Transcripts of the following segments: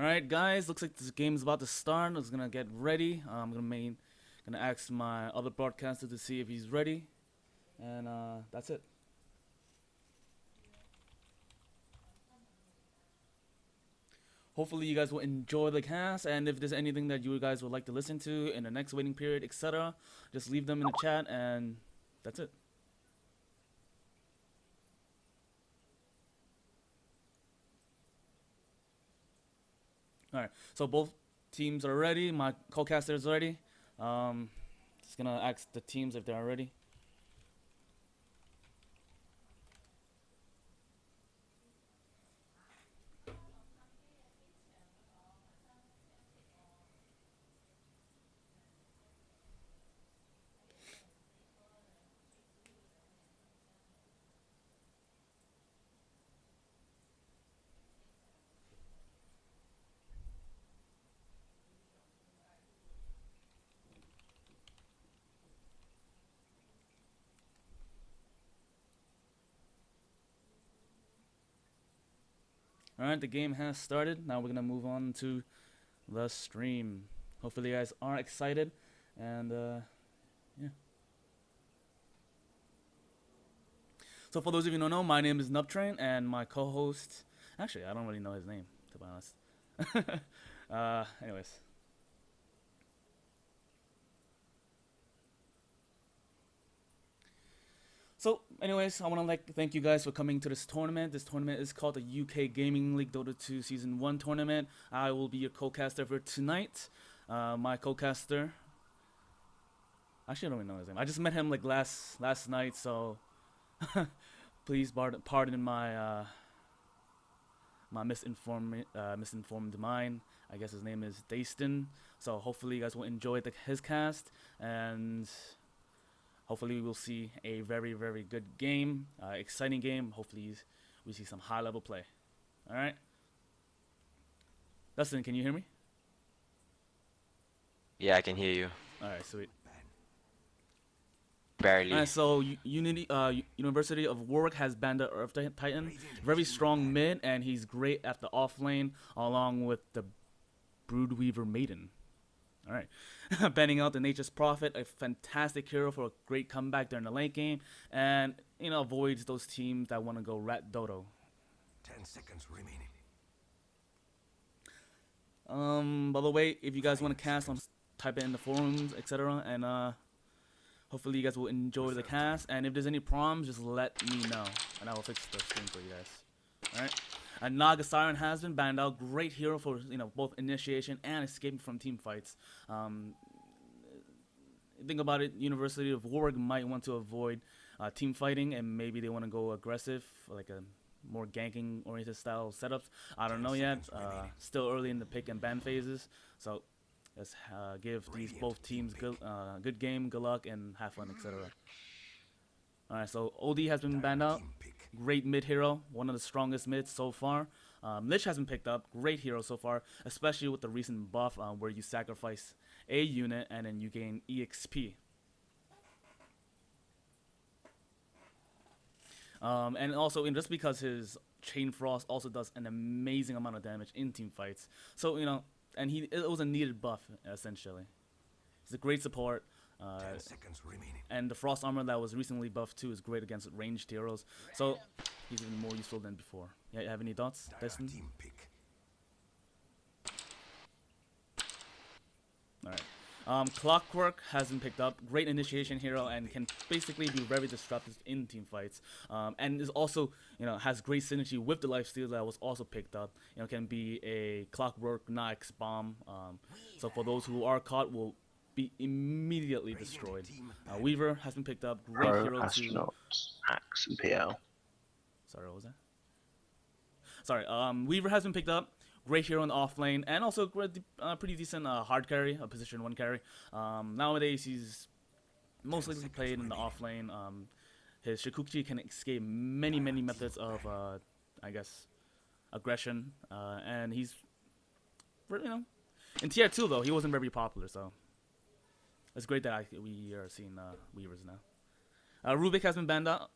Alright guys, looks like this game is about to start. I was gonna get ready. I'm gonna ask my other broadcaster to see if he's ready. And that's it. Hopefully you guys will enjoy the cast, and if there's anything that you guys would like to listen to in the next waiting period, etc., just leave them in the chat and that's it. Alright, so both teams are ready. My co-caster is ready. Just gonna ask the teams if they're ready. Alright, the game has started. Now we're gonna move on to the stream. Hopefully you guys are excited, and yeah. So for those of you who don't know, my name is Nubtrain, and my co-host, actually I don't really know his name, to be honest. Anyways. So, anyways, I want to thank you guys for coming to this tournament. This tournament is called the UK Gaming League Dota 2 Season 1 tournament. I will be your co-caster for tonight. My co-caster, actually I don't even know his name. I just met him like last night, so please pardon my my misinformed mind. I guess his name is Daston. So hopefully you guys will enjoy his cast, and hopefully we will see a very, very good game, exciting game. Hopefully we see some high-level play. All right. Dustin, can you hear me? Yeah, I can hear you. All right, sweet. Barely. Alright, so University of Warwick has banned the Earth Titan. Very strong mid, and he's great at the off lane, along with the Broodweaver Maiden. Alright. Banning out the Nature's Prophet, a fantastic hero for a great comeback during the late game, and avoids those teams that want to go rat dodo. 10 seconds remaining. By the way, if you guys want to cast, type it in the forums, etc., and hopefully you guys will enjoy the cast, and if there's any problems, just let me know, and I will fix the stream for you guys. Alright? And Naga Siren has been banned out. Great hero for both initiation and escaping from team fights. Think about it, University of Warwick might want to avoid team fighting, and maybe they want to go aggressive, like a more ganking oriented style setups. I don't know yet. Still early in the pick and ban phases, so let's give these both teams good game, good luck, and have fun, etc. Alright, so OD has been banned out. Great mid hero, one of the strongest mids so far. Lich has been picked up. Great hero so far, especially with the recent buff where you sacrifice a unit and then you gain EXP. And also, just because his Chain Frost also does an amazing amount of damage in team fights. So, and it was a needed buff, essentially. He's a great support. 10 seconds remaining. And the Frost Armor that was recently buffed too is great against ranged heroes. So, he's even more useful than before. Yeah, you have any thoughts, Destin? Team pick. Alright. Clockwork has been picked up. Great initiation hero and can basically be very disruptive in team fights. And is also, has great synergy with the lifesteal that was also picked up. Can be a Clockwork Nyx bomb. So for those who are caught, will be immediately destroyed. Weaver has been picked up. Great hero astronauts, hacks, and PL. Sorry, what was that? Sorry, Weaver has been picked up. Great hero in the off lane, and also pretty decent hard carry, a position 1 carry. Nowadays, he's mostly played in the off lane. His Shikuchi can escape many methods of, I guess, aggression. And he's, in tier 2 though, he wasn't very popular, so it's great that we are seeing Weavers now. Rubik has been banned out.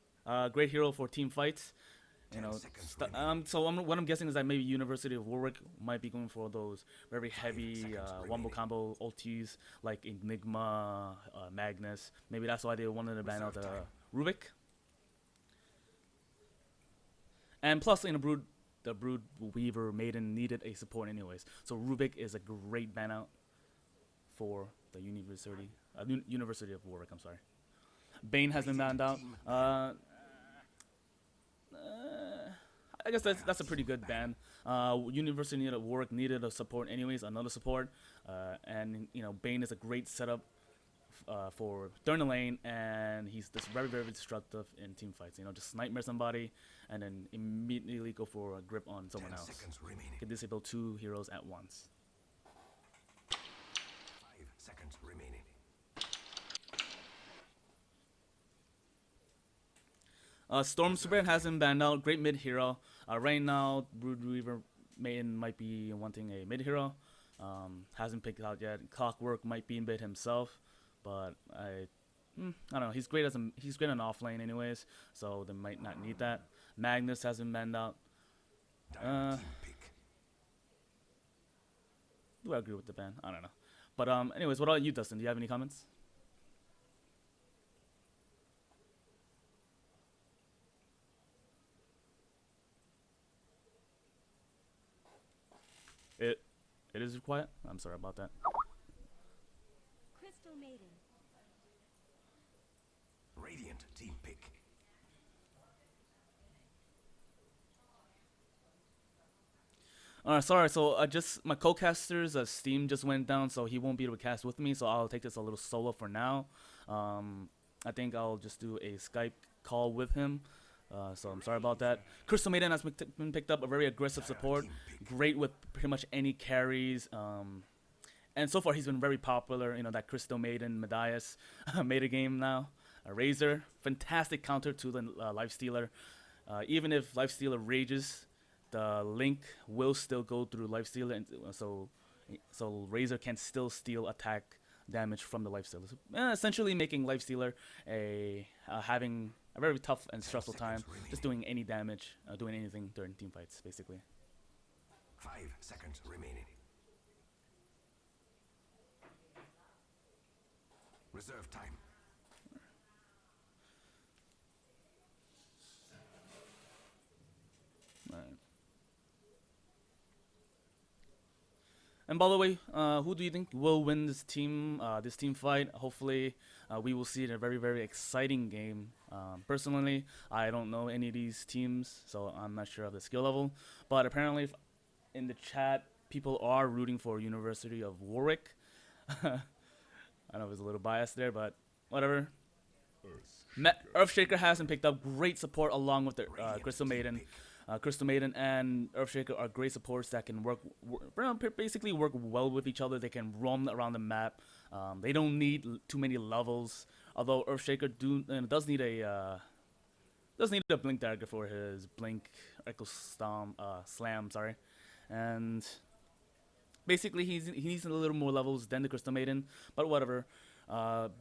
Great hero for team fights. You know, 10 seconds remaining. so what I'm guessing is that maybe University of Warwick might be going for those very heavy seconds wombo remaining. combo ultis like Enigma, Magnus. Maybe that's why they wanted to ban out Reserve time. Rubik. And plus, the Brood Weaver Maiden needed a support anyways. So Rubik is a great ban out for the University of Warwick. I'm sorry. Bane has been banned out. I guess that's a pretty good ban. University of Warwick needed a support anyways, another support, and you know Bane is a great setup for during the lane, and he's just very destructive in team fights. You know, just nightmare somebody and then immediately go for a grip on someone 10 else. seconds remaining. Can disable 2 heroes at once. 5 seconds remaining. Storm Superman hasn't banned out. Great mid hero. Right now, Brood Weaver Maiden might be wanting a mid hero. Hasn't picked out yet. Clockwork might be in bid himself, but I don't know. He's great he's great on off lane anyways, so they might not need that. Magnus hasn't banned out. Dire team pick. Do I agree with the ban? I don't know. But anyways, what about you, Dustin? Do you have any comments? It is quiet. I'm sorry about that. Crystal Maiden. Radiant team pick. Sorry. So my co-caster's Steam just went down, so he won't be able to cast with me. So I'll take this a little solo for now. I think I'll just do a Skype call with him. So I'm sorry about that. Crystal Maiden has been picked up, a very aggressive support, great with pretty much any carries. And so far he's been very popular. You know, that Crystal Maiden Medias meta game now. Razor, fantastic counter to the Lifestealer. Even if Lifestealer rages, the Link will still go through Lifestealer, and so Razor can still steal attack damage from the Lifestealer. So, essentially making Lifestealer having a very tough and stressful time, just doing any damage, doing anything during team fights, basically. 5 seconds remaining. Reserve time. Alright. And by the way, who do you think will win this team fight? Hopefully, we will see a very exciting game. Personally, I don't know any of these teams, so I'm not sure of the skill level. But apparently, in the chat, people are rooting for University of Warwick. I know I was a little biased there, but whatever. Earthshaker hasn't picked up great support along with the Crystal Maiden. Crystal Maiden and Earthshaker are great supports that can basically work well with each other. They can roam around the map. They don't need too many levels. Although Earthshaker does need a blink dagger for his blink echo slam. Sorry, and basically he needs a little more levels than the Crystal Maiden. But whatever.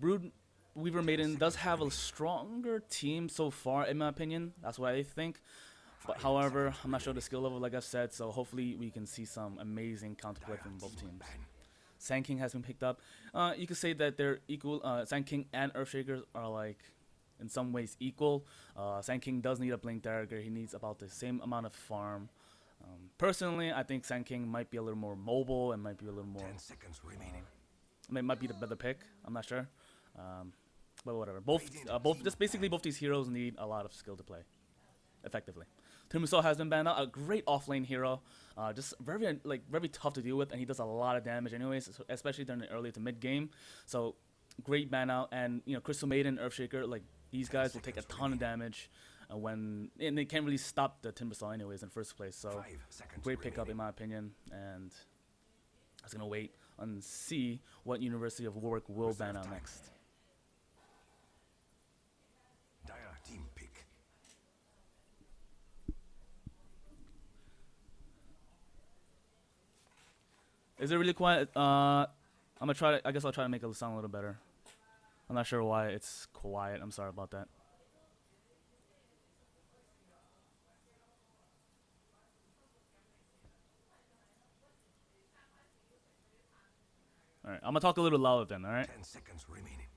Brood Weaver Maiden does have a stronger team so far, in my opinion. That's what I think. But however, I'm not sure the skill level, like I said, so hopefully we can see some amazing counterplay from both teams. Sand King has been picked up. You could say that they're equal. Sand King and Earthshaker are like in some ways equal. Sand King does need a blink dagger. He needs about the same amount of farm. Personally, I think Sand King might be a little more mobile and might be a little more. 10 seconds remaining. Might be the better pick. I'm not sure. But whatever. Both these heroes need a lot of skill to play effectively. Timbersaw has been banned out. A great offlane hero, just very tough to deal with, and he does a lot of damage anyways, especially during the early to mid game. So great ban out, and you know Crystal Maiden, Earthshaker, like these guys will take a ton of damage and they can't really stop the Timbersaw anyways in first place. So great pickup in my opinion, and I was gonna wait and see what University of Warwick will ban out next. Dire team pick. Is it really quiet? I'm gonna try to. I guess I'll try to make it sound a little better. I'm not sure why it's quiet. I'm sorry about that. All right, I'm gonna talk a little louder then. All right. 10 seconds remaining.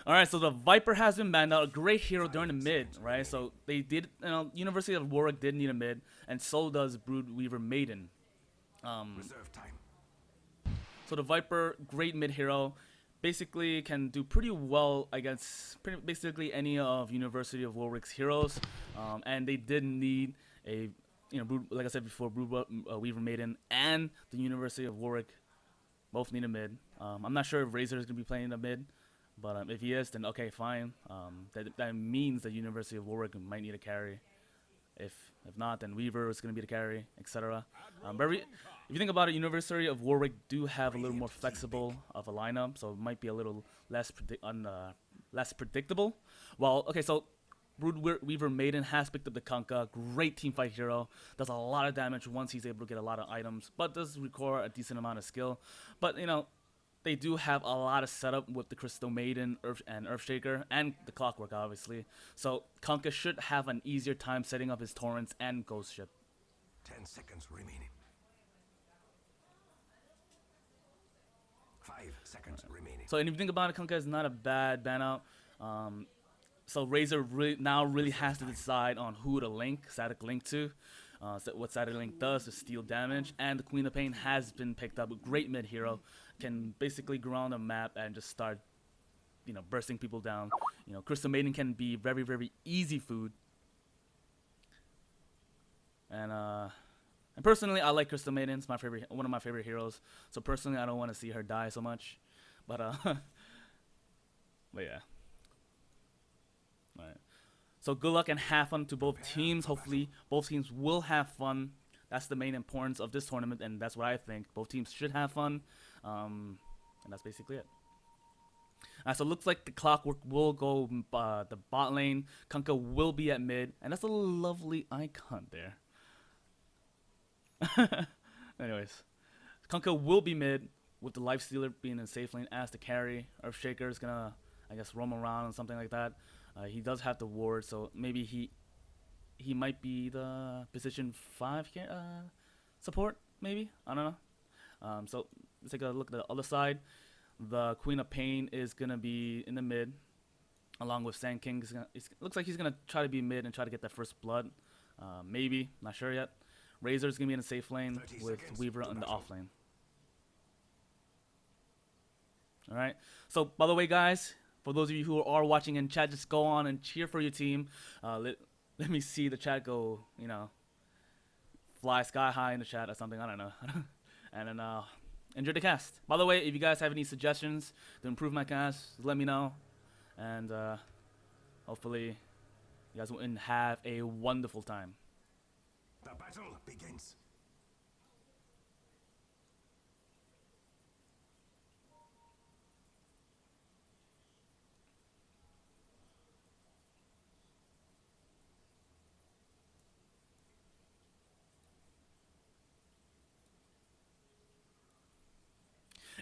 All right, so the Viper has been banned out. A great hero during the mid, right? So they did, University of Warwick did need a mid, and so does Broodweaver Maiden. Reserve time. So the Viper, great mid hero, basically can do pretty well against basically any of University of Warwick's heroes, and they did need a, like I said before, Broodweaver Maiden and the University of Warwick both need a mid. I'm not sure if Razor is gonna be playing the mid. But if he is, then okay, fine. That means the University of Warwick might need a carry. If not, then Weaver is going to be the carry, etc. But if you think about it, University of Warwick do have a little more flexible of a lineup, so it might be a little less predictable. Well, okay, so Weaver Maiden has picked up the Kunkka, great teamfight hero, does a lot of damage once he's able to get a lot of items, but does require a decent amount of skill. But they do have a lot of setup with the Crystal Maiden and Earthshaker and the Clockwork, obviously. So Kunkka should have an easier time setting up his Torrents and Ghost Ship. 10 seconds remaining. 5 seconds remaining. So, and if you think about it, Kunkka is not a bad ban out. So Razor really has to decide on who to static link to. So what static link does is steal damage, and the Queen of Pain has been picked up. A great mid hero, can basically go around the map and just start, bursting people down. Crystal Maiden can be very, very easy food. And personally, I like Crystal Maiden. It's one of my favorite heroes. So personally, I don't want to see her die so much. But but yeah. All right. So good luck and have fun to both teams. Hopefully, both teams will have fun. That's the main importance of this tournament, and that's what I think. Both teams should have fun, and that's basically it. So it looks like the Clockwork will go the bot lane. Kunkka will be at mid, and that's a lovely icon there. Anyways, Kunkka will be mid with the Lifestealer being in safe lane as the carry. Earthshaker is gonna, I guess, roam around and something like that. He does have the ward, so maybe he might be the position 5 support, maybe? I don't know. So let's take a look at the other side. The Queen of Pain is going to be in the mid, along with Sand King. Looks like he's going to try to be mid and try to get that first blood. Maybe, not sure yet. Razor's going to be in the safe lane with Weaver in the off lane. Alright, so by the way, guys, for those of you who are watching in chat, just go on and cheer for your team. Let me see the chat go, fly sky high in the chat or something. I don't know. And then enjoy the cast. By the way, if you guys have any suggestions to improve my cast, let me know. And hopefully you guys will have a wonderful time. The battle begins.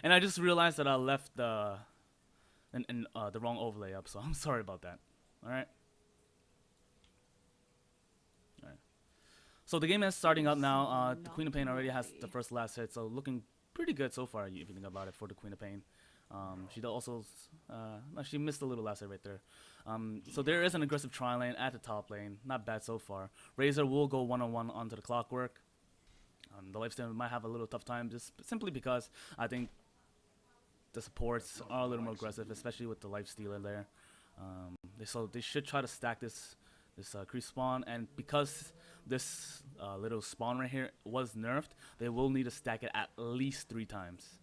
And I just realized that I left the wrong overlay up, so I'm sorry about that. All right. So the game is starting up now. The Queen of Pain already has the first last hit, so looking pretty good so far if you think about it for the Queen of Pain. She also she missed a little last hit right there. So there is an aggressive tri-lane at the top lane. Not bad so far. Razor will go one-on-one onto the Clockwork. The Lifestealer might have a little tough time just simply because I think the supports are a little more aggressive, especially with the Lifestealer there. So they should try to stack this creep spawn, and because this little spawn right here was nerfed, they will need to stack it at least 3 times.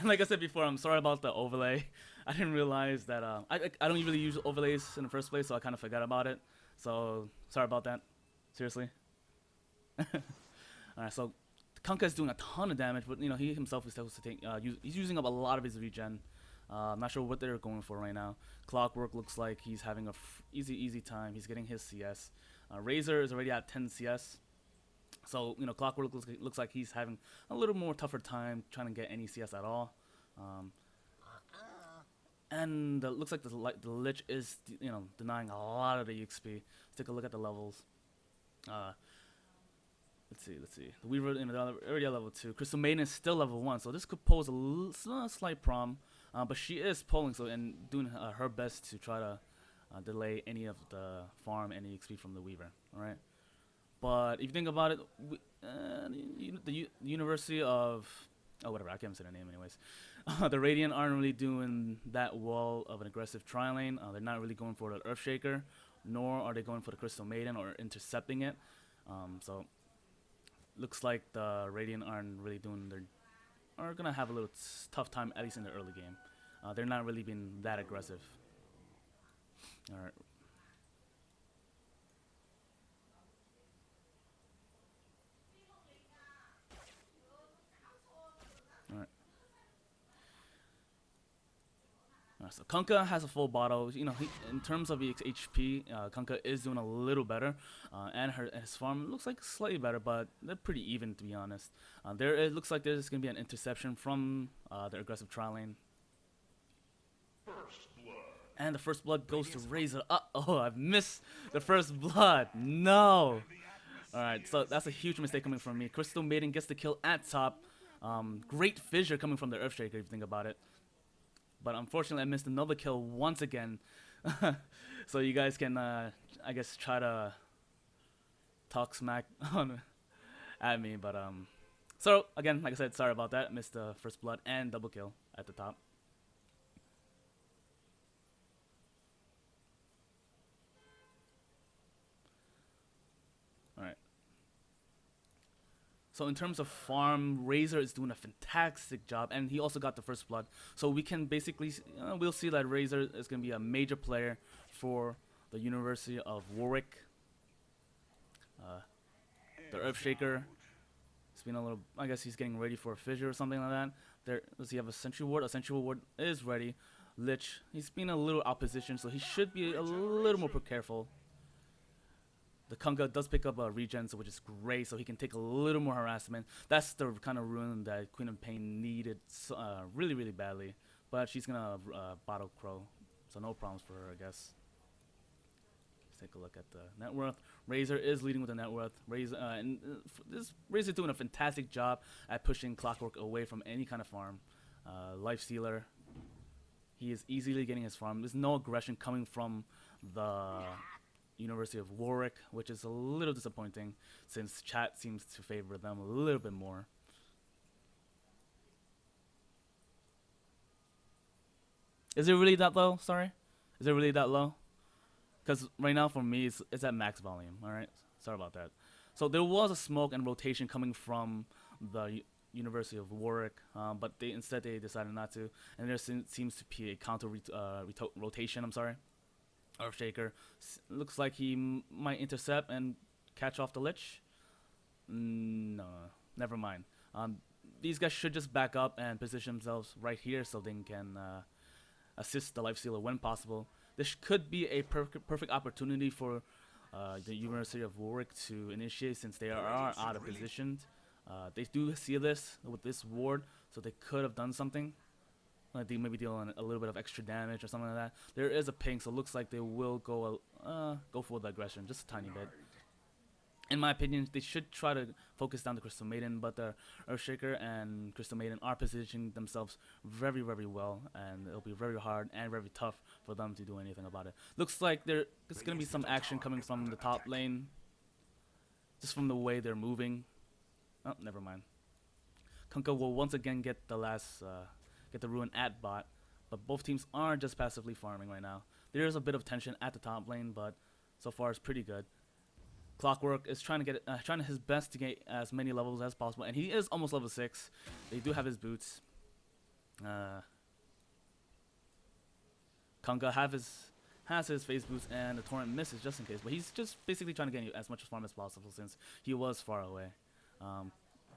Like I said before, I'm sorry about the overlay. I didn't realize that I don't usually use overlays in the first place, so I kind of forgot about it. So sorry about that. Seriously. Alright, so Kunkka is doing a ton of damage, but you know he himself is supposed to take. He's using up a lot of his regen. I'm not sure what they're going for right now. Clockwork looks like he's having a easy time. He's getting his CS. Razor is already at 10 CS. So you know Clockwork looks like he's having a little more tougher time trying to get any CS at all. And looks like the Lich is denying a lot of the EXP. Let's take a look at the levels. Let's see. The Weaver already at level 2. Crystal Maiden is still level 1, so this could pose a slight problem. But she is pulling and doing her best to try to delay any of the farm, any XP from the Weaver. All right. But if you think about it, the University of whatever, I can't say their name anyways. The Radiant aren't really doing that well of an aggressive tri lane. They're not really going for the Earthshaker, nor are they going for the Crystal Maiden or intercepting it. So looks like the Radiant aren't really are gonna have a little tough time, at least in the early game. They're not really being that aggressive. All right. So Kunkka has a full bottle. You know, in terms of HP, Kunkka is doing a little better, and his farm looks like slightly better, but they're pretty even to be honest. It looks like there's gonna be an interception from the aggressive tri lane. And the first blood goes to Razor. Oh, I've missed the first blood. No. All right, so that's a huge mistake coming from me. Crystal Maiden gets the kill at top. Great fissure coming from the Earthshaker if you think about it. But unfortunately, I missed another kill once again. So you guys can, I guess, try to talk smack at me. But so again, like I said, sorry about that. Missed the first blood and double kill at the top. All right. So in terms of farm, Razor is doing a fantastic job, and he also got the first blood. So we can basically, we'll see that Razor is going to be a major player for the University of Warwick. The Earthshaker, it's been a little, I guess he's getting ready for a fissure or something like that. Does he have a Sentry Ward? A Sentry Ward is ready. Lich, he's been a little opposition, so he should be a little more careful. The Kunkka does pick up a regen, which is great, so he can take a little more harassment. That's the kind of rune that Queen of Pain needed really, really badly. But she's going to bottle Crow, so no problems for her, I guess. Let's take a look at the net worth. Razor is leading with the net worth. Razor doing a fantastic job at pushing Clockwork away from any kind of farm. Life Stealer, he is easily getting his farm. There's no aggression coming from the University of Warwick, which is a little disappointing since chat seems to favor them a little bit more. Is it really that low? Sorry, is it really that low? Because right now for me it's at max volume. All right, sorry about that. So there was a smoke and rotation coming from the University of Warwick, but instead they decided not to, and there seems to be a counter rotation. I'm sorry. Earthshaker looks like he might intercept and catch off the Lich. No, never mind. These guys should just back up and position themselves right here so they can assist the Lifestealer when possible. This could be a perfect opportunity for the University of Warwick to initiate since they are out of position. They do see this with this ward, so they could have done something. Like they maybe deal a little bit of extra damage or something like that. There is a ping, so it looks like they will go for the aggression just a tiny bit. In my opinion, they should try to focus down the Crystal Maiden, but the Earthshaker and Crystal Maiden are positioning themselves very, very well, and it'll be very hard and very tough for them to do anything about it. Looks like there's going to be some action coming from the top lane, just from the way they're moving. Oh, never mind. Kunkka will once again get the ruin at bot, but both teams are just passively farming right now. There is a bit of tension at the top lane, but so far it's pretty good. Clockwork is trying his best to get as many levels as possible, and he is almost level 6. They do have his boots. Kunkka has his phase boots, and the torrent misses just in case, but he's just basically trying to get as much farm as possible since he was far away.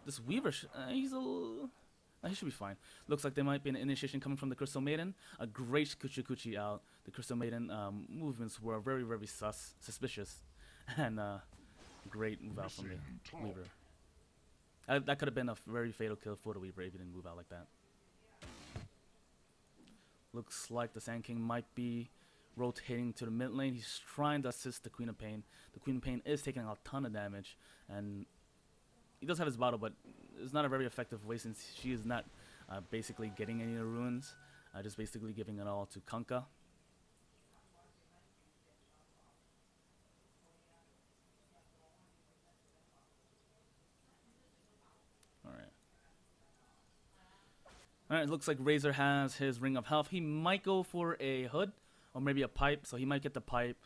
this Weaver, he should be fine. Looks like there might be an initiation coming from the Crystal Maiden. A great Kuchi Kuchi out. The Crystal Maiden movements were very, very suspicious. And great move out from the Weaver. That could have been a very fatal kill for the Weaver if he didn't move out like that. Looks like the Sand King might be rotating to the mid lane. He's trying to assist the Queen of Pain. The Queen of Pain is taking a ton of damage, and he does have his bottle, but it's not a very effective way since she is not basically getting any of the runes, just basically giving it all to Kunkka. Alright, it looks like Razor has his Ring of Health. He might go for a hood or maybe a pipe, so he might get the pipe.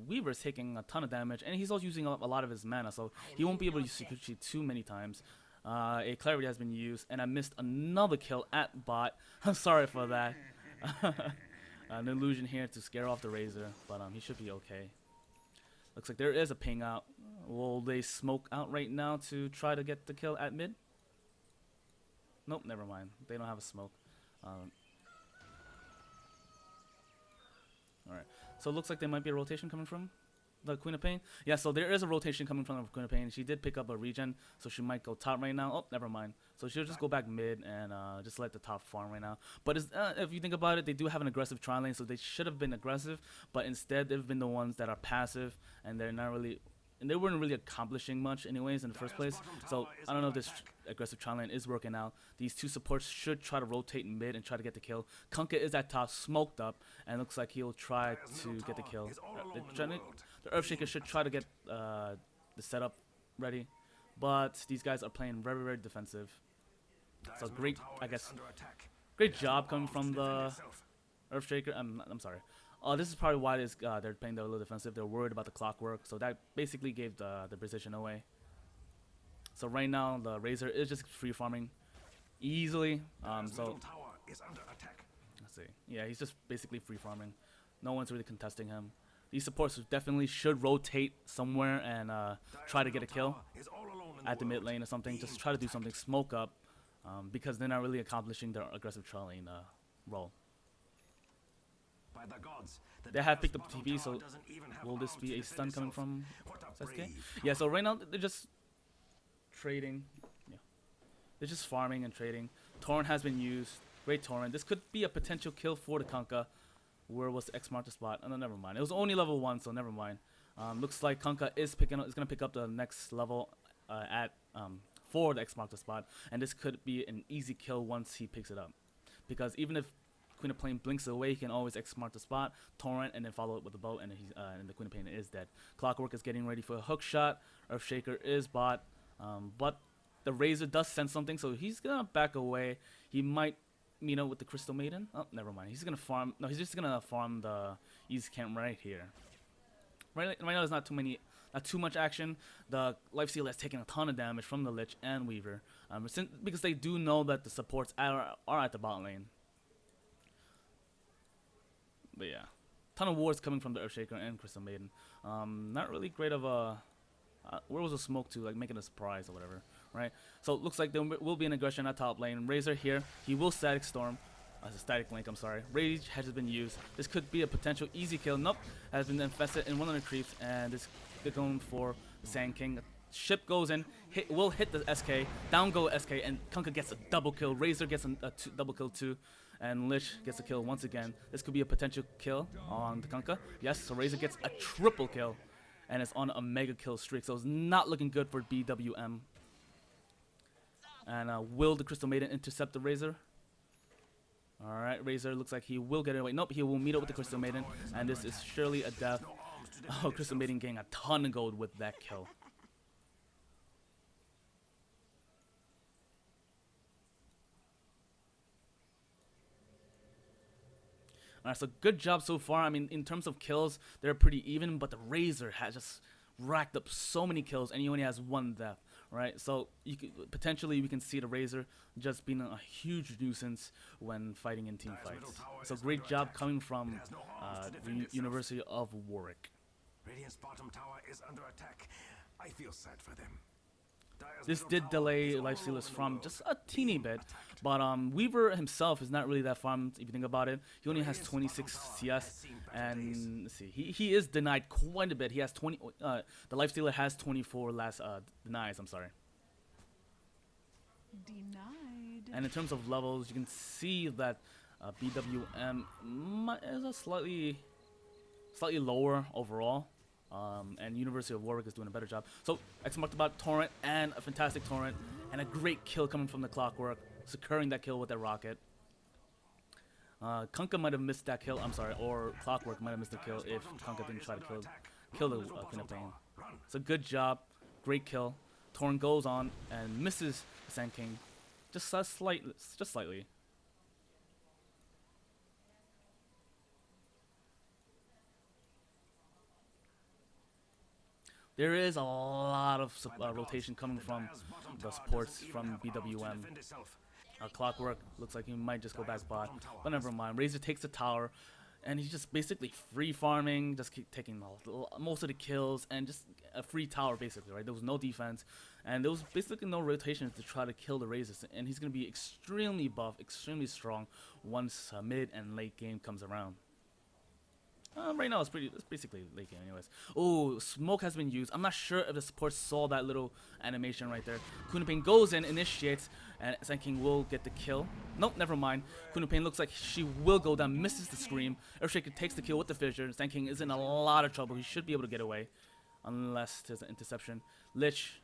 Weaver's taking a ton of damage, and he's also using a lot of his mana, so he won't be able to use Sikuchi too many times. A Clarity has been used, and I missed another kill at bot. I'm sorry for that. An illusion here to scare off the Razor, but he should be okay. Looks like there is a ping out. Will they smoke out right now to try to get the kill at mid? Nope, never mind. They don't have a smoke. Alright, so it looks like there might be a rotation coming from the Queen of Pain. Yeah, so there is a rotation coming from the Queen of Pain. She did pick up a regen, so she might go top right now. Oh, never mind. So she'll just go back mid and just let the top farm right now. But if you think about it, they do have an aggressive tri lane, so they should have been aggressive. But instead, they've been the ones that are passive, and they're not really... And they weren't really accomplishing much anyways in the first place. So I don't know if this aggressive tri lane is working out. These two supports should try to rotate mid and try to get the kill. Kunkka is at top, smoked up, and looks like he'll try to get the kill. The Earthshaker should try to get the setup ready. But these guys are playing very, very defensive. So great, I guess, great job coming from the Earthshaker. I'm sorry. This is probably why they're playing a little defensive. They're worried about the clockwork, so that basically gave the precision away. So right now, the Razor is just free farming easily. So let's see. Yeah, he's just basically free farming. No one's really contesting him. These supports definitely should rotate somewhere and try to get a kill at the mid lane or something. Just try to do something, smoke up, because they're not really accomplishing their aggressive tri lane role. They have picked up TV, so will this be a stun coming from SK? Yeah, so right now they're just trading. Yeah, they're just farming and trading. Torrent has been used. Great Torrent. This could be a potential kill for the Kunkka. Where was the X marked the spot? Oh, no, never mind. It was only level 1, so never mind. Looks like Kunkka is gonna pick up the next level for the X marked the spot, and this could be an easy kill once he picks it up, because even if Queen of Pain blinks away, he can always X mark the spot, Torrent, and then follow it with the bow, and the Queen of Pain is dead. Clockwork is getting ready for a hook shot. Earthshaker is bot, but the Razor does sense something, so he's gonna back away. He might meet up with the Crystal Maiden. Oh, never mind. He's gonna farm. No, he's just gonna farm the East Camp right here. Right now, there's not too much action. The Lifesteal has taken a ton of damage from the Lich and Weaver, because they do know that the supports are at the bot lane. But yeah, ton of wards coming from the Earthshaker and Crystal Maiden. Not really great of a... where was the smoke to, like, make it a surprise or whatever, right? So it looks like there will be an aggression at top lane. Razor here, he will Static Storm. As a Static Link, I'm sorry. Rage has been used. This could be a potential easy kill. Nope, has been infested in one of the creeps, and this is going for the Sand King. Ship goes in, will hit the SK, down go SK, and Kunkka gets a double kill. Razor gets a double kill too. And Lich gets a kill once again. This could be a potential kill on the Kunkka. Yes, so Razor gets a triple kill. And it's on a mega kill streak. So it's not looking good for BWM. And will the Crystal Maiden intercept the Razor? Alright, Razor looks like he will get it away. Nope, he will meet up with the Crystal Maiden. And this is surely a death. Oh, Crystal Maiden getting a ton of gold with that kill. Alright, so good job so far. I mean, in terms of kills, they're pretty even, but the Razor has just racked up so many kills, and he only has 1 death, right? So potentially we can see the Razor just being a huge nuisance when fighting in team fights. So great job coming from the University of Warwick. Radiant's bottom tower is under attack. I feel sad for them. This did delay Lifestealers from just a teeny bit, but Weaver himself is not really that farmed if you think about it. He only has 26 CS, and let's see, he is denied quite a bit. He has 20. The Lifestealer has 24 last denies. I'm sorry. Denied. And in terms of levels, you can see that BWM is a slightly lower overall. And University of Warwick is doing a better job. So X marked about Torrent, and a fantastic Torrent, and a great kill coming from the Clockwork, securing that kill with that rocket. Kunkka might have missed that kill, I'm sorry, or Clockwork might have missed the kill if Kunkka didn't try to kill the Queen of Pain. So good job, great kill. Torrent goes on and misses Sand King, just slightly. There is a lot of rotation coming from the supports from BWM. Clockwork looks like he might just go back bot, but never mind. Razor takes the tower, and he's just basically free farming, just keep taking most of the kills, and just a free tower basically, right? There was no defense, and there was basically no rotation to try to kill the Razors, and he's going to be extremely buff, extremely strong once mid and late game comes around. Right now it's basically late game anyways. Oh, smoke has been used. I'm not sure if the support saw that little animation right there. Kunupane goes in, initiates, and Sand King will get the kill. Nope, never mind. Kunupane looks like she will go down, misses the scream. Earthshaker takes the kill with the fissure. Sand King is in a lot of trouble. He should be able to get away, unless there's an interception. Lich.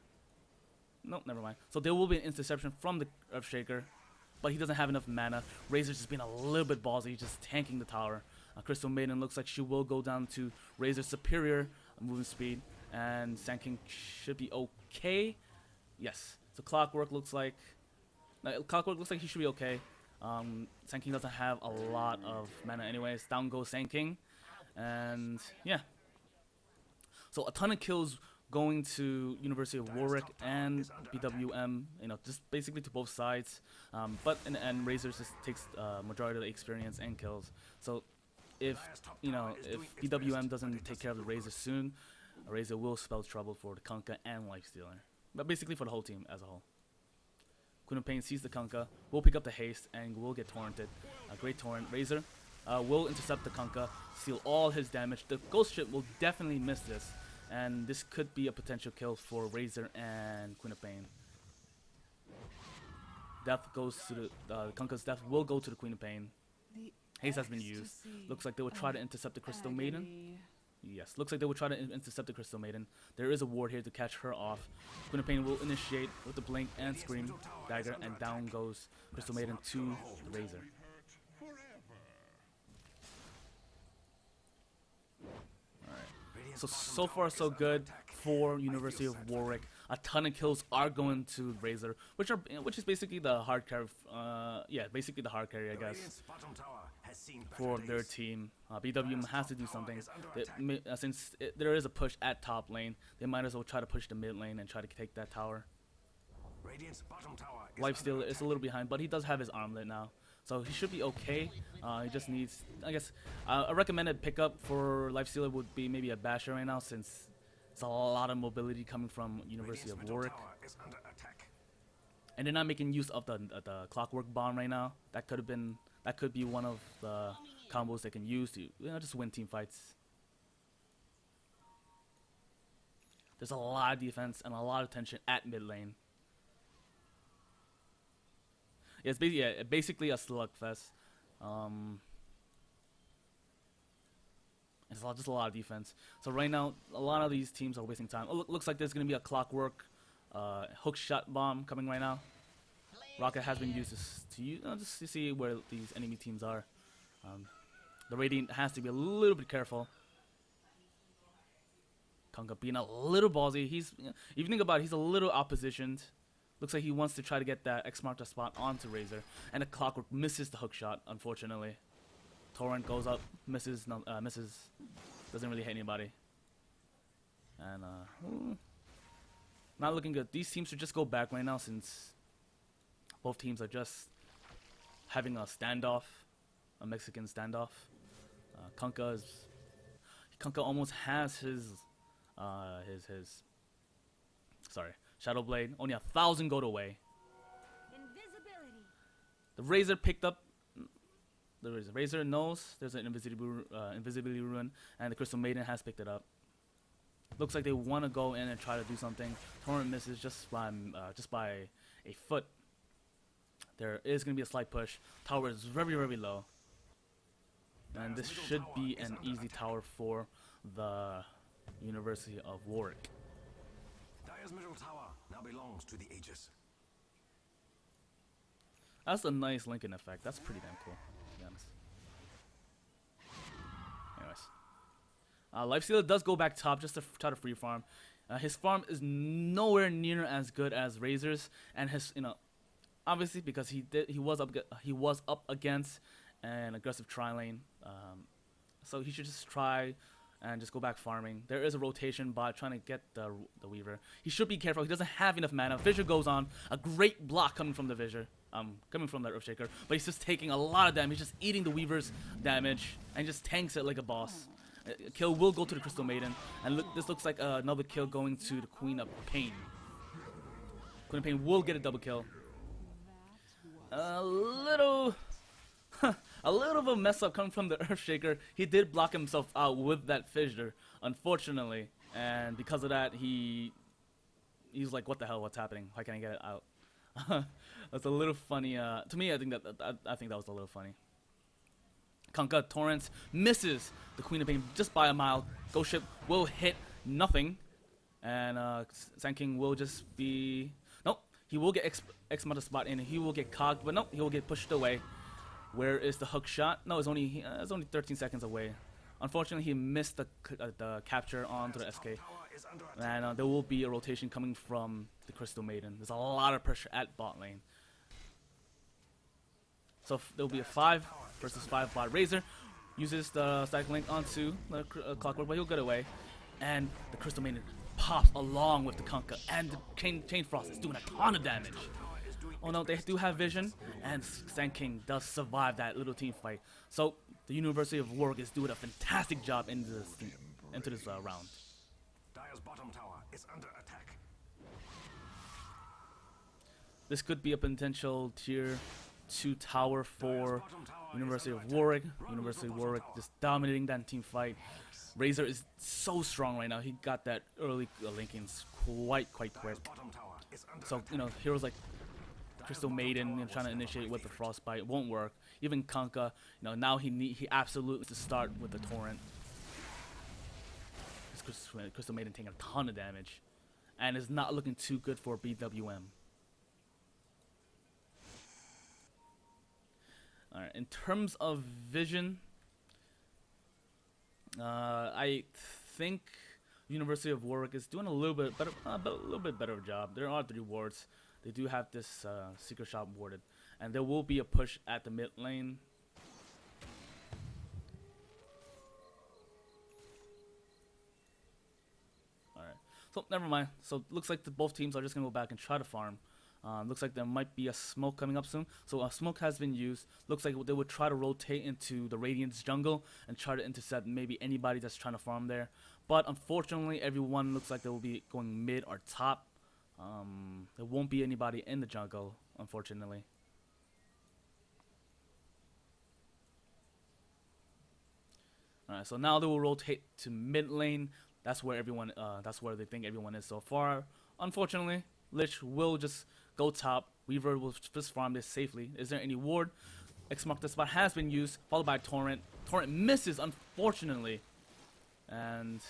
Nope, never mind. So there will be an interception from the Earthshaker, but he doesn't have enough mana. Razor's just being a little bit ballsy, just tanking the tower. Crystal Maiden looks like she will go down to Razor's superior moving speed, and Sand King should be okay. Yes. So Clockwork looks like he should be okay. Sand King doesn't have a lot of mana anyways. Down goes Sand King, and yeah. So a ton of kills going to University of Warwick and BWM, just basically to both sides. But in the end, Razor just takes majority of the experience and kills. So if BWM doesn't take care of the Razor soon, Razor will spell trouble for the Kunkka and Lifestealer. But basically for the whole team as a whole. Queen of Pain sees the Kunkka, will pick up the haste, and will get torrented. A great torrent. Razor will intercept the Kunkka, steal all his damage. The Ghost Ship will definitely miss this, and this could be a potential kill for Razor and Queen of Pain. Death goes to the Kunkka's death will go to the Queen of Pain. Haste has been used. Looks like they will try to intercept the Crystal Maiden. Yes, looks like they will try to intercept the Crystal Maiden. There is a ward here to catch her off. Queen of Pain will initiate with the blink and scream dagger, and down goes Crystal Maiden to the Razor. Alright. So far so good for University of Warwick. A ton of kills are going to Razor, which is basically the hard carry. Basically the hard carry, I guess, for their team. BWM has to do something. Since there is a push at top lane, they might as well try to push the mid lane and try to take that tower. Lifestealer is a little behind, but he does have his armlet now, so he should be okay. He just needs, I guess, a recommended pickup for Lifestealer would be maybe a Basher right now, since it's a lot of mobility coming from University of Warwick. And they're not making use of the Clockwork bomb right now. That could be one of the combos they can use to just win team fights. There's a lot of defense and a lot of tension at mid lane. Yeah, it's basically a slugfest. It's just a lot of defense. So right now, a lot of these teams are wasting time. Oh, looks like there's going to be a Clockwork hook shot bomb coming right now. Rocket has been used just to see where these enemy teams are. The Radiant has to be a little bit careful. Kunkka being a little ballsy. If you think about it, he's a little outpositioned. Looks like he wants to try to get that X mark the spot onto Razor, and the Clockwork misses the hook shot, unfortunately. Torrent goes up, misses, doesn't really hit anybody. And not looking good. These teams should just go back right now, since both teams are just having a standoff, a Mexican standoff. Kunkka almost has his Shadow Blade, only 1,000 gold away. Invisibility. The Razor picked up. The Razor knows there's an invisibility rune, and the Crystal Maiden has picked it up. Looks like they want to go in and try to do something. Torrent misses just by a foot. There is going to be a slight push. Tower is very, very low. And this should be an easy tower for the University of Warwick. Dire's middle tower now belongs to the Aegis. That's a nice Lincoln effect. That's pretty damn cool, to be honest. Anyways. Lifestealer does go back top just to try to free farm. His farm is nowhere near as good as Razor's, and his, obviously because he was up against an aggressive tri-lane, so he should just try and just go back farming. There is a rotation bot trying to get the Weaver. He should be careful. He doesn't have enough mana. Fissure goes on. A great block coming from the Fissure. Coming from that Earthshaker. But he's just taking a lot of damage. He's just eating the Weaver's damage and just tanks it like a boss. Kill will go to the Crystal Maiden. And look, this looks like another kill going to the Queen of Pain. Queen of Pain will get a double kill. A little of a mess up coming from the Earthshaker. He did block himself out with that Fissure, unfortunately, and because of that, he's like, "What the hell? What's happening? Why can't I get it out?" That's a little funny. To me, I think that was a little funny. Kunkka Torrents misses the Queen of Pain just by a mile. Ghost Ship will hit nothing, and Sand King will just be nope. He will get X amount of spot in, and he will get cogged, but nope, he will get pushed away. Where is the hook shot? No, it's only 13 seconds away. Unfortunately, he missed the capture onto the SK. And there will be a rotation coming from the Crystal Maiden. There's a lot of pressure at bot lane. So there will be a 5 versus 5 bot. Razor uses the stack link onto the Clockwork, but he'll get away. And the Crystal Maiden pops along with the Kunkka. And the Chain Frost is doing a ton of damage. Oh no, they do have vision, and Sand King does survive that little team fight. So the University of Warwick is doing a fantastic job into this round. Dire's bottom tower is under attack. This could be a potential tier 2 tower for University of Warwick. University of Warwick just dominating that team fight. Razor is so strong right now. He got that early linkings quite quick. So heroes like Crystal Maiden trying to initiate with the Frostbite won't work. Even Kunkka, now he absolutely needs to start with the Torrent. Crystal Maiden taking a ton of damage, and is not looking too good for BWM. All right, in terms of vision, I think University of Warwick is doing a little bit better job. There are 3 wards. They do have this secret shop warded, and there will be a push at the mid lane. Alright, so never mind. So looks like both teams are just gonna go back and try to farm. Looks like there might be a smoke coming up soon. So a smoke has been used. Looks like they would try to rotate into the Radiant's jungle and try to intercept maybe anybody that's trying to farm there. But unfortunately, everyone looks like they will be going mid or top. There won't be anybody in the jungle, unfortunately. Alright, so now they will rotate to mid lane. That's where they think everyone is so far. Unfortunately, Lich will just go top. Weaver will just farm this safely. Is there any ward? X mark the spot has been used, followed by Torrent. Torrent misses, unfortunately. And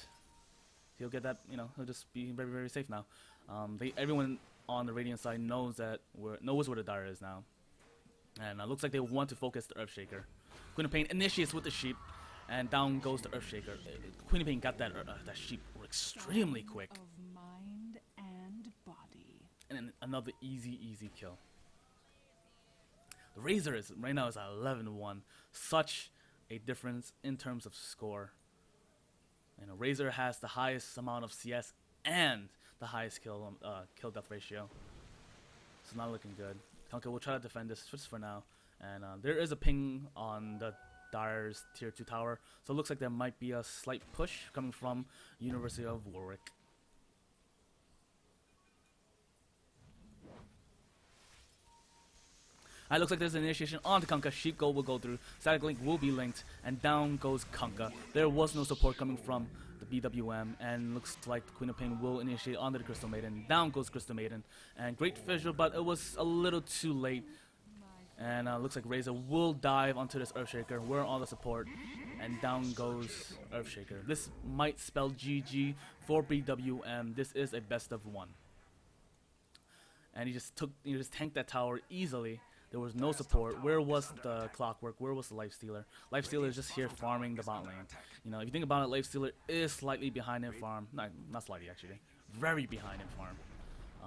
he'll get that, he'll just be very, very safe now. Everyone on the Radiant side knows where the Dire is now, and looks like they want to focus the Earthshaker. Queen of Pain initiates with the sheep, and down goes the Earthshaker. Queen of Pain got that sheep extremely quick, of mind and body. and then another easy kill. The Razor right now is at 11-1, such a difference in terms of score. Razor has the highest amount of CS and the highest kill death ratio. It's not looking good. Kunkka will try to defend this just for now. And there is a ping on the Dire's tier 2 tower. So it looks like there might be a slight push coming from University of Warwick. It looks like there's an initiation onto Kunkka. Sheep Gold will go through. Static Link will be linked, and down goes Kunkka. There was no support coming from the BWM, and looks like the Queen of Pain will initiate onto the Crystal Maiden. Down goes Crystal Maiden, and great visual, but it was a little too late. And looks like Razor will dive onto this Earthshaker. We're on the support, and down goes Earthshaker. This might spell GG for BWM. This is a best of one. And he just tanked that tower easily. There was no support. Where was the Clockwork? Where was the Lifestealer? Lifestealer is just here farming the bot lane. You know, if you think about it, Lifestealer is slightly behind in farm. Not slightly, actually. Very behind in farm.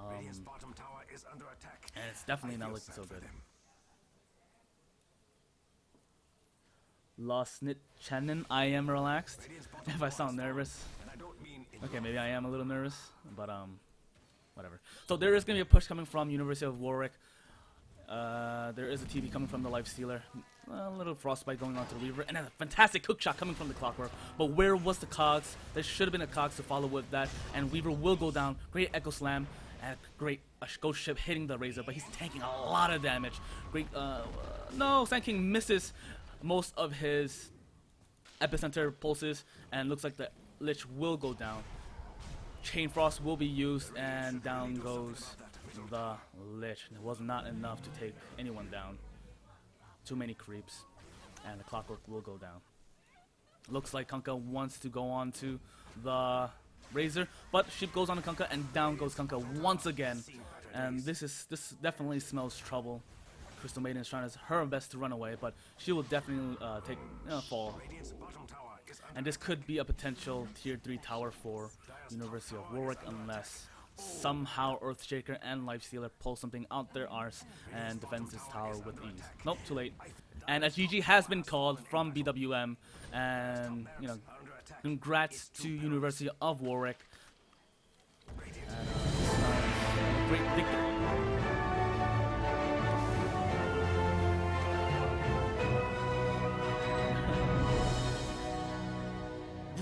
Radiant's bottom tower is under attack. And it's definitely I not feel looking so sad for good. them. Lost Snit Channon, I am relaxed. Radiant's bottom If I tower sound is down, nervous. and I don't mean in Okay, your maybe I am a little nervous, but whatever. So there is going to be a push coming from University of Warwick. There is a TV coming from the Lifestealer. A little Frostbite going on to the Reaver, and a fantastic hook shot coming from the Clockwork. But where was the Cogs? There should have been a Cogs to follow with that, and Weaver will go down. Great Echo Slam, and a great Ghost Ship hitting the Razor, but he's tanking a lot of damage. Great, no, Sand King misses most of his epicenter pulses, and looks like the Lich will go down. Chain Frost will be used, and down goes the Lich. It was not enough to take anyone down. Too many creeps, and the Clockwork will go down. Looks like Kunkka wants to go on to the Razor, but Sheep goes on to Kunkka, and down goes Kunkka once again. And this definitely smells trouble. Crystal Maiden is trying her best to run away, but she will definitely take fall. Radiant's bottom tower is under And this could be a potential tier 3 tower for University of Warwick, unless somehow Earthshaker and Lifestealer pull something out their arse and defends this tower with ease. Nope, too late. And a GG has been called from BWM, and you know, under attack. congrats to University of Warwick. And, great victory.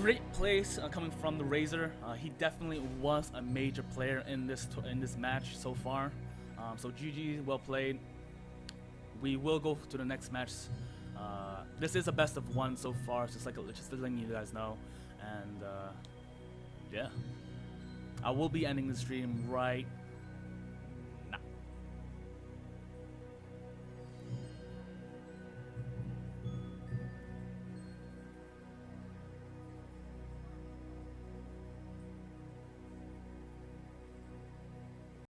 Great plays coming from the Razor. He definitely was a major player in this match so far. So GG, well played. We will go to the next match. This is a best of one so far, just letting you guys know. And yeah, I will be ending the stream right